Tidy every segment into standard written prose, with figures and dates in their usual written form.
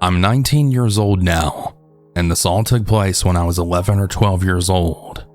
I'm 19 years old now, and this all took place when I was 11 or 12 years old.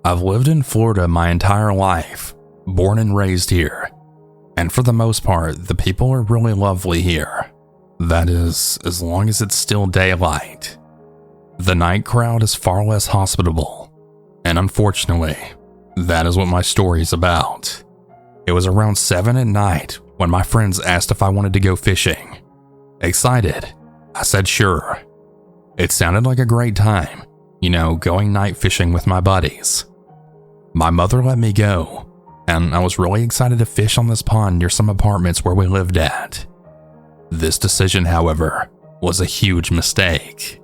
I've lived in Florida my entire life, born and raised here, and for the most part, the people are really lovely here. That is, as long as it's still daylight. The night crowd is far less hospitable, and unfortunately, that is what my story is about. It was around 7 at night when my friends asked if I wanted to go fishing. Excited, I said sure. It sounded like a great time, going night fishing with my buddies. My mother let me go, and I was really excited to fish on this pond near some apartments where we lived at. This decision, however, was a huge mistake.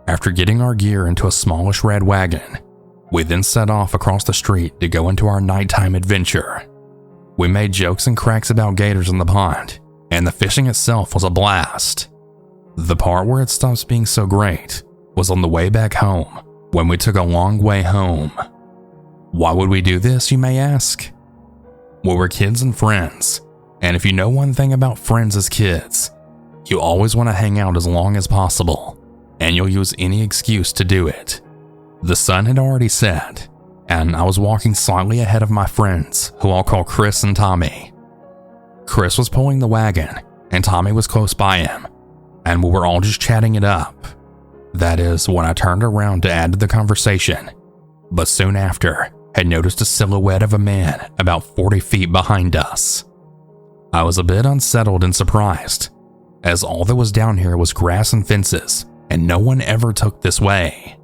After getting our gear into a smallish red wagon, we then set off across the street to go into our nighttime adventure. We made jokes and cracks about gators in the pond, and the fishing itself was a blast. The part where it stops being so great was on the way back home, when we took a long way home. Why would we do this, you may ask? We were kids and friends, and if you know one thing about friends as kids, you always want to hang out as long as possible, and you'll use any excuse to do it. The sun had already set, and I was walking slightly ahead of my friends, who I'll call Chris and Tommy. Chris was pulling the wagon, and Tommy was close by him, and we were all just chatting it up. That is, when I turned around to add to the conversation, but soon after, had noticed a silhouette of a man about 40 feet behind us. I was a bit unsettled and surprised, as all that was down here was grass and fences, and no one ever took this way.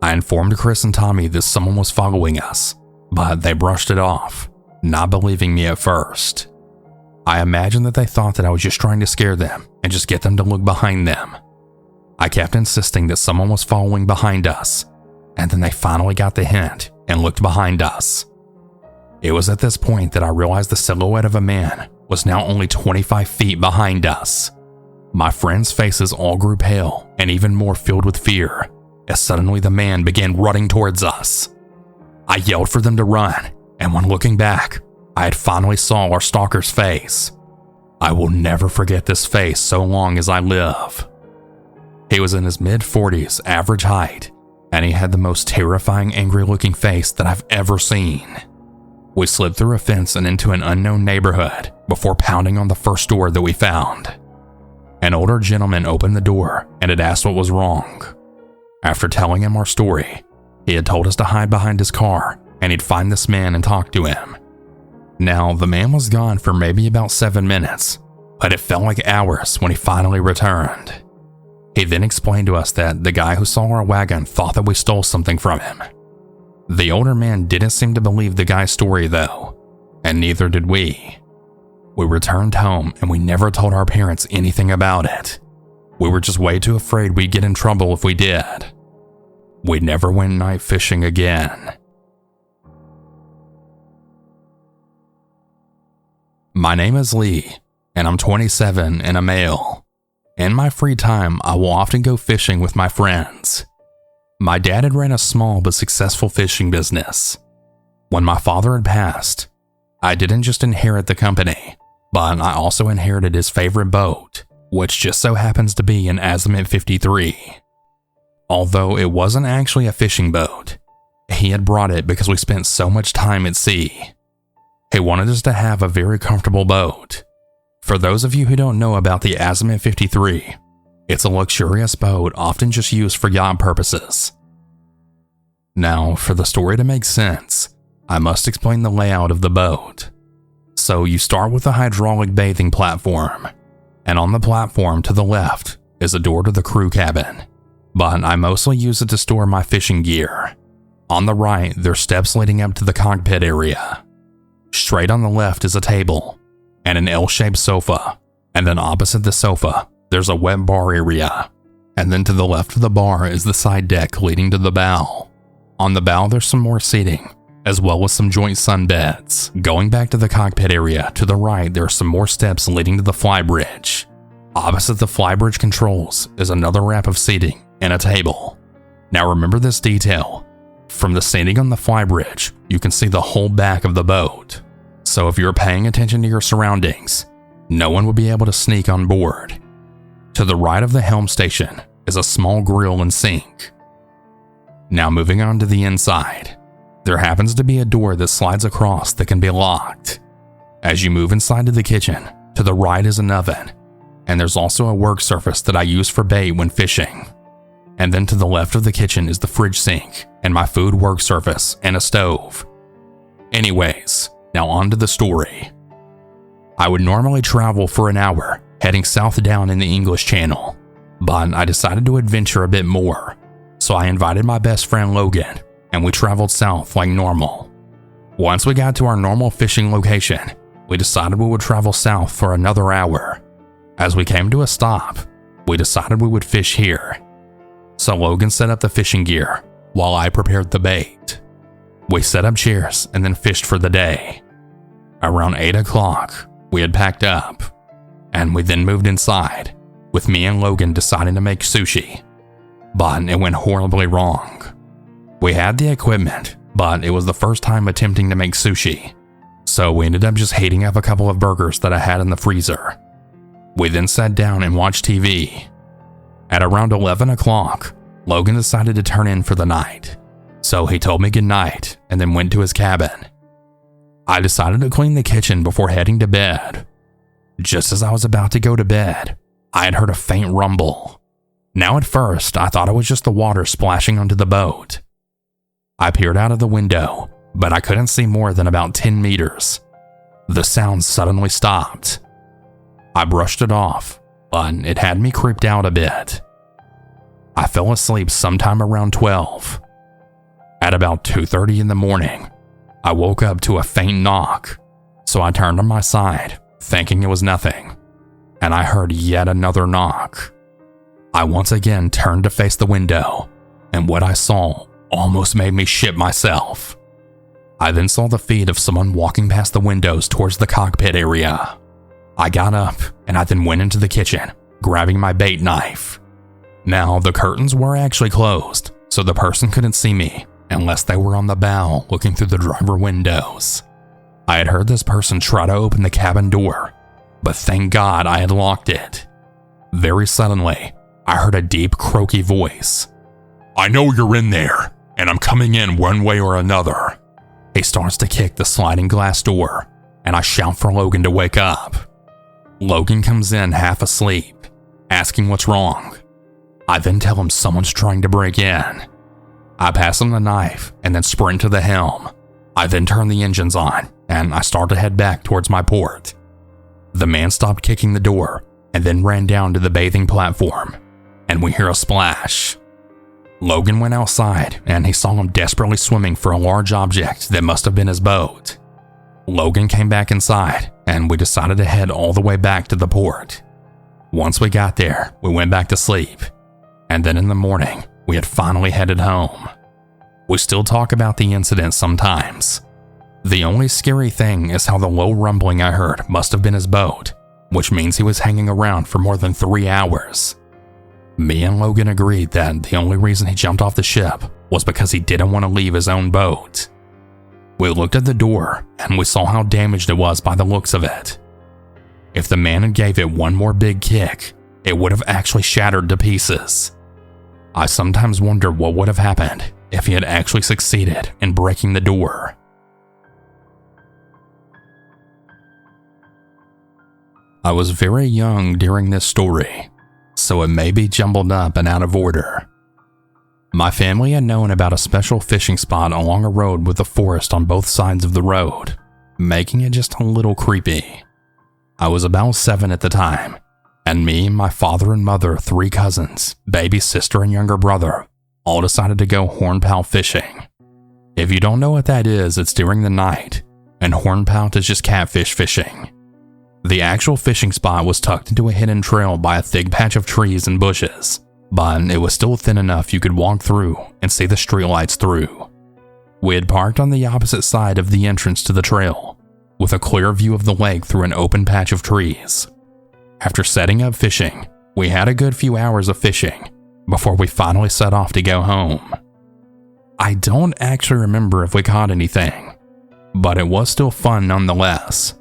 I informed Chris and Tommy that someone was following us, but they brushed it off, not believing me at first. I imagined that they thought that I was just trying to scare them and just get them to look behind them. I kept insisting that someone was following behind us, and then they finally got the hint and looked behind us. It was at this point that I realized the silhouette of a man was now only 25 feet behind us. My friends' faces all grew pale and even more filled with fear, as suddenly the man began running towards us. I yelled for them to run, and when looking back, I had finally saw our stalker's face. I will never forget this face so long as I live. He was in his mid-40s, average height, and he had the most terrifying, angry-looking face that I've ever seen. We slid through a fence and into an unknown neighborhood before pounding on the first door that we found. An older gentleman opened the door and had asked what was wrong. After telling him our story, he had told us to hide behind his car and he'd find this man and talk to him. Now, the man was gone for maybe about 7 minutes, but it felt like hours when he finally returned. He then explained to us that the guy who saw our wagon thought that we stole something from him. The older man didn't seem to believe the guy's story though, and neither did we. We returned home and we never told our parents anything about it. We were just way too afraid we'd get in trouble if we did. We never went night fishing again. My name is Lee, and I'm 27 and a male. In my free time, I will often go fishing with my friends. My dad had ran a small but successful fishing business. When my father had passed, I didn't just inherit the company, but I also inherited his favorite boat, which just so happens to be an Azimut 53. Although it wasn't actually a fishing boat, he had brought it because we spent so much time at sea. He wanted us to have a very comfortable boat. For those of you who don't know about the Azimut 53, it's a luxurious boat often just used for yacht purposes. Now, for the story to make sense, I must explain the layout of the boat. So you start with a hydraulic bathing platform, and on the platform to the left is a door to the crew cabin, but I mostly use it to store my fishing gear. On the right, there's steps leading up to the cockpit area. Straight on the left is a table and an L-shaped sofa, and then opposite the sofa, there's a wet bar area, and then to the left of the bar is the side deck leading to the bow. On the bow, there's some more seating, as well as some joint sunbeds. Going back to the cockpit area, to the right, there are some more steps leading to the flybridge. Opposite the flybridge controls is another ramp of seating and a table. Now remember this detail. From the seating on the flybridge, you can see the whole back of the boat. So if you're paying attention to your surroundings, no one would be able to sneak on board. To the right of the helm station is a small grill and sink. Now moving on to the inside, there happens to be a door that slides across that can be locked. As you move inside to the kitchen, to the right is an oven, and there's also a work surface that I use for bait when fishing. And then to the left of the kitchen is the fridge sink and my food work surface and a stove. Anyways, now on to the story. I would normally travel for an hour, heading south down in the English Channel, but I decided to adventure a bit more, so I invited my best friend Logan, and we traveled south like normal. Once we got to our normal fishing location, we decided we would travel south for another hour. As we came to a stop, we decided we would fish here. So Logan set up the fishing gear, while I prepared the bait. We set up chairs and then fished for the day. Around 8 o'clock, we had packed up, and we then moved inside, with me and Logan deciding to make sushi. But it went horribly wrong. We had the equipment, but it was the first time attempting to make sushi, so we ended up just heating up a couple of burgers that I had in the freezer. We then sat down and watched TV. At around 11 o'clock, Logan decided to turn in for the night, so he told me goodnight and then went to his cabin. I decided to clean the kitchen before heading to bed. Just as I was about to go to bed, I had heard a faint rumble. Now at first, I thought it was just the water splashing onto the boat. I peered out of the window, but I couldn't see more than about 10 meters. The sound suddenly stopped. I brushed it off, but it had me creeped out a bit. I fell asleep sometime around 12. At about 2:30 in the morning, I woke up to a faint knock, so I turned on my side, thinking it was nothing, and I heard yet another knock. I once again turned to face the window, and what I saw almost made me shit myself. I then saw the feet of someone walking past the windows towards the cockpit area. I got up, and I then went into the kitchen, grabbing my bait knife. Now, the curtains were actually closed, so the person couldn't see me unless they were on the bow looking through the driver windows. I had heard this person try to open the cabin door, but thank God I had locked it. Very suddenly, I heard a deep, croaky voice. "I know you're in there, and I'm coming in one way or another." He starts to kick the sliding glass door, and I shout for Logan to wake up. Logan comes in half asleep, asking what's wrong. I then tell him someone's trying to break in. I pass him the knife and then sprint to the helm. I then turn the engines on, and I start to head back towards my port. The man stopped kicking the door and then ran down to the bathing platform, and we hear a splash. Logan went outside, and he saw him desperately swimming for a large object that must have been his boat. Logan came back inside, and we decided to head all the way back to the port. Once we got there, we went back to sleep, and then in the morning, we had finally headed home. We still talk about the incident sometimes. The only scary thing is how the low rumbling I heard must have been his boat, which means he was hanging around for more than 3 hours. Me and Logan agreed that the only reason he jumped off the ship was because he didn't want to leave his own boat. We looked at the door and we saw how damaged it was by the looks of it. If the man had gave it one more big kick, it would have actually shattered to pieces. I sometimes wonder what would have happened if he had actually succeeded in breaking the door. I was very young during this story, so it may be jumbled up and out of order. My family had known about a special fishing spot along a road with a forest on both sides of the road, making it just a little creepy. I was about 7 at the time, and me, my father and mother, 3 cousins, baby sister and younger brother, all decided to go hornpout fishing. If you don't know what that is, it's during the night, and hornpout is just catfish fishing. The actual fishing spot was tucked into a hidden trail by a thick patch of trees and bushes, but it was still thin enough you could walk through and see the streetlights through. We had parked on the opposite side of the entrance to the trail, with a clear view of the lake through an open patch of trees. After setting up fishing, we had a good few hours of fishing before we finally set off to go home. I don't actually remember if we caught anything, but it was still fun nonetheless.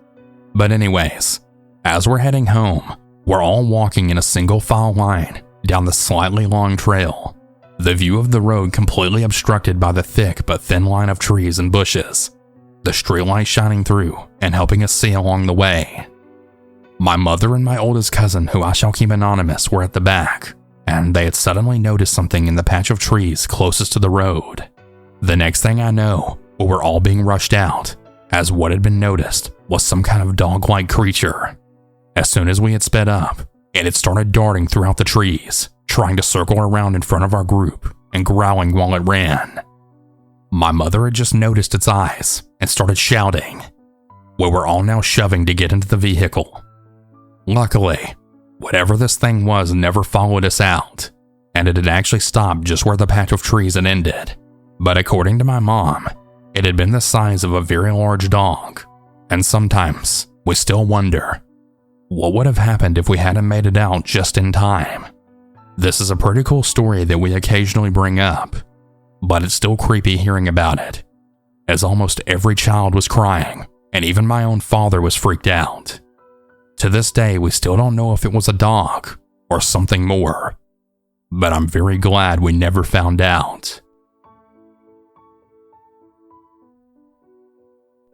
But anyways, as we're heading home, We're all walking in a single file line down the slightly long trail, the view of the road completely obstructed by the thick but thin line of trees and bushes, the streetlight shining through and helping us see along the way. My mother and my oldest cousin, who I shall keep anonymous, were at the back, and they had suddenly noticed something in the patch of trees closest to the road. The next thing I know, we were all being rushed out, as what had been noticed was some kind of dog-like creature. As soon as we had sped up, it had started darting throughout the trees, trying to circle around in front of our group and growling while it ran. My mother had just noticed its eyes and started shouting. We were all now shoving to get into the vehicle. Luckily, whatever this thing was never followed us out, and it had actually stopped just where the patch of trees had ended. But according to my mom, it had been the size of a very large dog, and sometimes we still wonder, what would have happened if we hadn't made it out just in time? This is a pretty cool story that we occasionally bring up, but it's still creepy hearing about it, as almost every child was crying, and even my own father was freaked out. To this day, we still don't know if it was a dog or something more, but I'm very glad we never found out.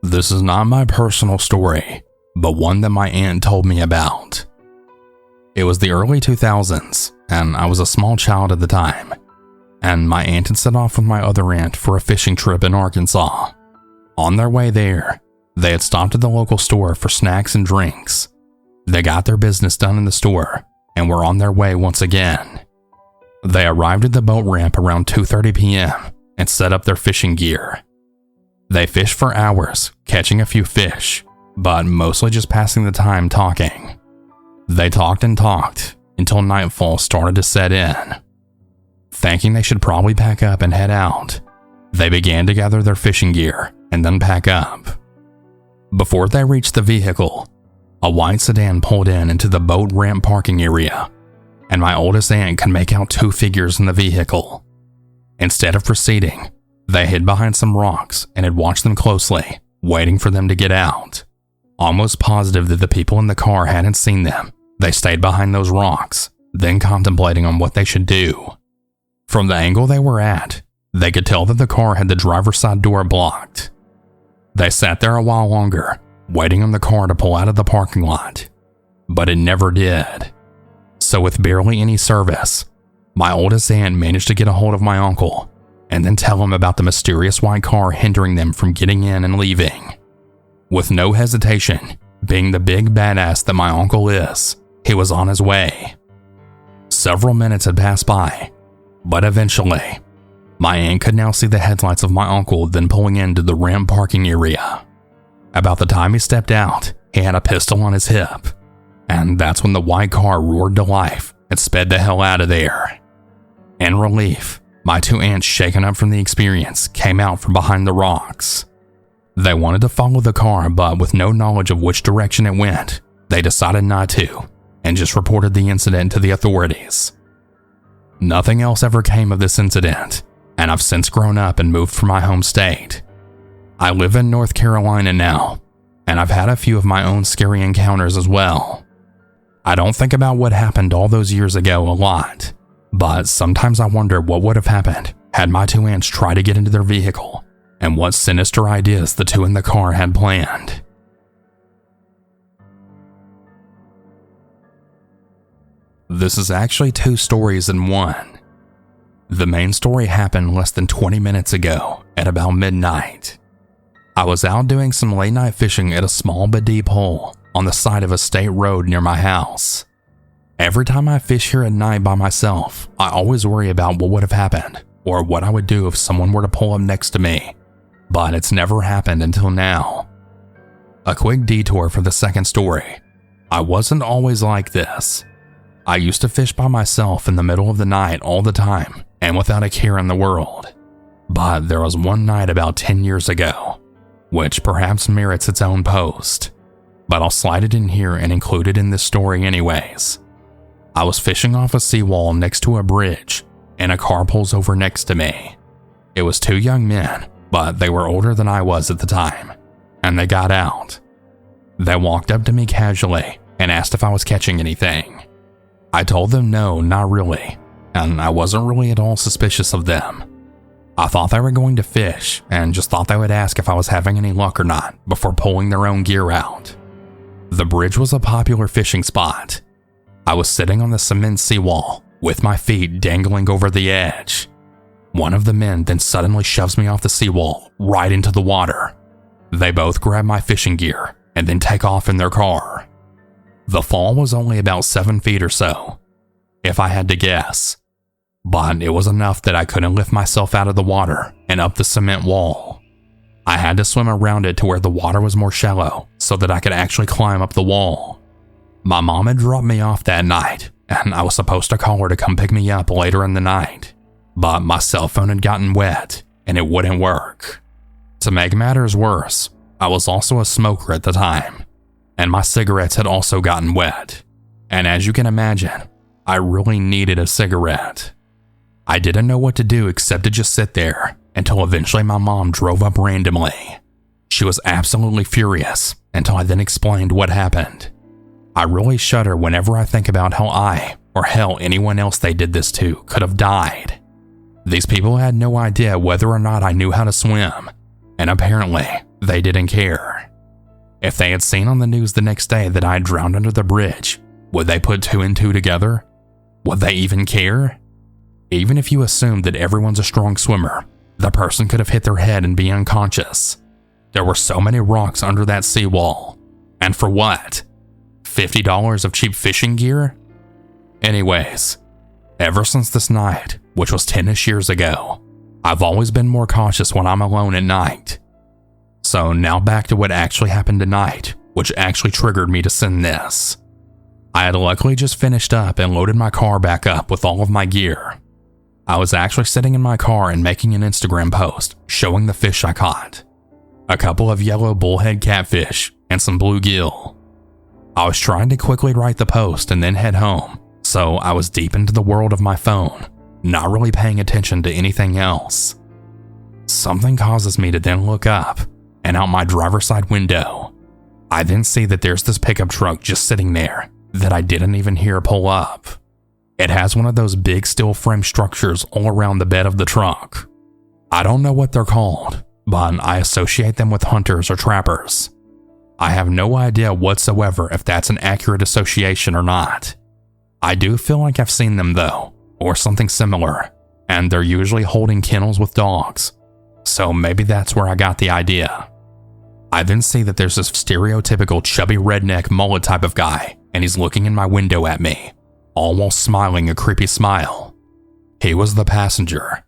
This is not my personal story, but one that my aunt told me about. It was the early 2000s, and I was a small child at the time, and my aunt had set off with my other aunt for a fishing trip in Arkansas. On their way there, they had stopped at the local store for snacks and drinks. They got their business done in the store, and were on their way once again. They arrived at the boat ramp around 2:30 p.m. and set up their fishing gear. They fished for hours, catching a few fish, but mostly just passing the time talking. They talked and talked until nightfall started to set in. Thinking they should probably pack up and head out, they began to gather their fishing gear and then pack up. Before they reached the vehicle, a white sedan pulled in into the boat ramp parking area, and my oldest aunt could make out two figures in the vehicle. Instead of proceeding, they hid behind some rocks and had watched them closely, waiting for them to get out. Almost positive that the people in the car hadn't seen them, they stayed behind those rocks, then contemplating on what they should do. From the angle they were at, they could tell that the car had the driver's side door blocked. They sat there a while longer, waiting on the car to pull out of the parking lot, but it never did. So with barely any service, my oldest aunt managed to get a hold of my uncle and then tell him about the mysterious white car hindering them from getting in and leaving. With no hesitation, being the big badass that my uncle is, he was on his way. Several minutes had passed by, but eventually, my aunt could now see the headlights of my uncle then pulling into the ramp parking area. About the time he stepped out, he had a pistol on his hip, and that's when the white car roared to life and sped the hell out of there. In relief, my two aunts, shaken up from the experience, came out from behind the rocks. They wanted to follow the car, but with no knowledge of which direction it went, they decided not to, and just reported the incident to the authorities. Nothing else ever came of this incident, and I've since grown up and moved from my home state. I live in North Carolina now, and I've had a few of my own scary encounters as well. I don't think about what happened all those years ago a lot, but sometimes I wonder what would have happened had my two aunts tried to get into their vehicle, and what sinister ideas the two in the car had planned. This is actually two stories in one. The main story happened less than 20 minutes ago at about midnight. I was out doing some late night fishing at a small but deep hole on the side of a state road near my house. Every time I fish here at night by myself, I always worry about what would have happened or what I would do if someone were to pull up next to me, but it's never happened until now. A quick detour for the second story. I wasn't always like this. I used to fish by myself in the middle of the night all the time and without a care in the world. But there was one night about 10 years ago, which perhaps merits its own post, but I'll slide it in here and include it in this story anyways. I was fishing off a seawall next to a bridge, and a car pulls over next to me. It was two young men, but they were older than I was at the time, and they got out. They walked up to me casually and asked if I was catching anything. I told them no, not really, and I wasn't really at all suspicious of them. I thought they were going to fish and just thought they would ask if I was having any luck or not before pulling their own gear out. The bridge was a popular fishing spot. I was sitting on the cement seawall with my feet dangling over the edge. One of the men then suddenly shoves me off the seawall right into the water. They both grab my fishing gear and then take off in their car. The fall was only about 7 feet or so, if I had to guess, but it was enough that I couldn't lift myself out of the water and up the cement wall. I had to swim around it to where the water was more shallow so that I could actually climb up the wall. My mom had dropped me off that night, and I was supposed to call her to come pick me up later in the night, but my cell phone had gotten wet and it wouldn't work. To make matters worse, I was also a smoker at the time, and my cigarettes had also gotten wet, and as you can imagine, I really needed a cigarette. I didn't know what to do except to just sit there until eventually my mom drove up randomly. She was absolutely furious until I then explained what happened. I really shudder whenever I think about how I, or hell anyone else they did this to, could have died. These people had no idea whether or not I knew how to swim, and apparently they didn't care. If they had seen on the news the next day that I had drowned under the bridge, would they put 2 and 2 together? Would they even care? Even if you assumed that everyone's a strong swimmer, the person could have hit their head and be unconscious. There were so many rocks under that seawall. And for what? $50 of cheap fishing gear? Anyways, ever since this night, which was 10-ish years ago, I've always been more cautious when I'm alone at night. So now back to what actually happened tonight, which actually triggered me to send this. I had luckily just finished up and loaded my car back up with all of my gear. I was actually sitting in my car and making an Instagram post showing the fish I caught. A couple of yellow bullhead catfish and some bluegill. I was trying to quickly write the post and then head home, so I was deep into the world of my phone, not really paying attention to anything else. Something causes me to then look up and out my driver's side window. I then see that there's this pickup truck just sitting there that I didn't even hear pull up. It has one of those big steel frame structures all around the bed of the truck. I don't know what they're called, but I associate them with hunters or trappers. I have no idea whatsoever if that's an accurate association or not. I do feel like I've seen them though, or something similar, and they're usually holding kennels with dogs, so maybe that's where I got the idea. I then see that there's this stereotypical chubby redneck mullet type of guy, and he's looking in my window at me, all while smiling a creepy smile. He was the passenger.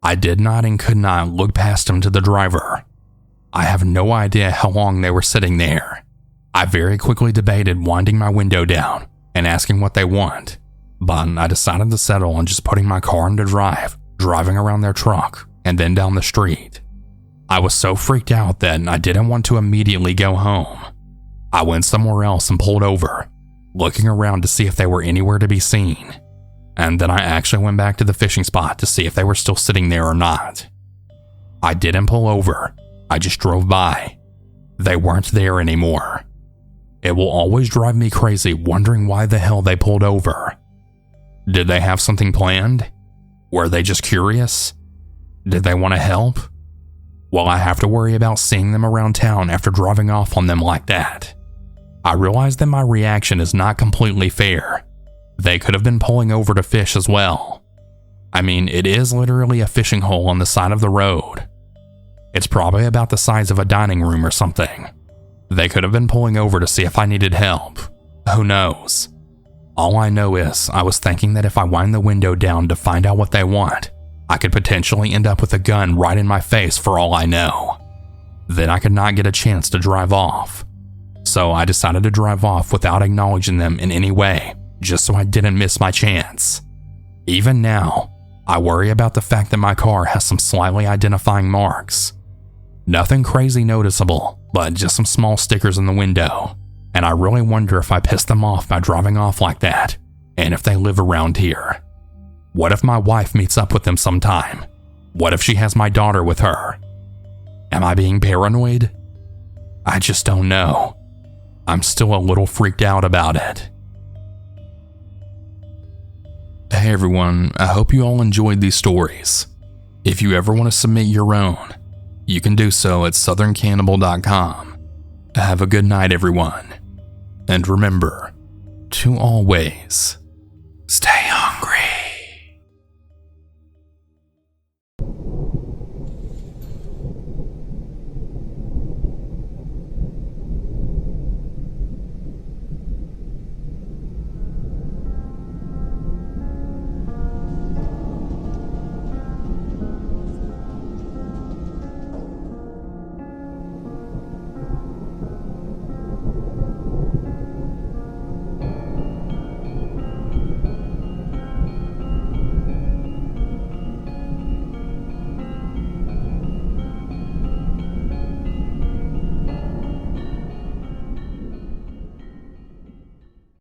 I did not and could not look past him to the driver. I have no idea how long they were sitting there. I very quickly debated winding my window down and asking what they want, but I decided to settle on just putting my car into drive, driving around their truck, and then down the street. I was so freaked out that I didn't want to immediately go home. I went somewhere else and pulled over, looking around to see if they were anywhere to be seen, and then I actually went back to the fishing spot to see if they were still sitting there or not. I didn't pull over, I just drove by. They weren't there anymore. It will always drive me crazy wondering why the hell they pulled over. Did they have something planned? Were they just curious? Did they want to help? Will I have to worry about seeing them around town after driving off on them like that? I realize that my reaction is not completely fair. They could have been pulling over to fish as well. I mean, it is literally a fishing hole on the side of the road. It's probably about the size of a dining room or something. They could have been pulling over to see if I needed help. Who knows? All I know is I was thinking that if I wind the window down to find out what they want, I could potentially end up with a gun right in my face for all I know. Then I could not get a chance to drive off. So I decided to drive off without acknowledging them in any way, just so I didn't miss my chance. Even now, I worry about the fact that my car has some slightly identifying marks. Nothing crazy noticeable, but just some small stickers in the window, and I really wonder if I pissed them off by driving off like that, and if they live around here. What if my wife meets up with them sometime? What if she has my daughter with her? Am I being paranoid? I just don't know. I'm still a little freaked out about it. Hey everyone, I hope you all enjoyed these stories. If you ever want to submit your own, you can do so at southerncannibal.com. Have a good night everyone, and remember to always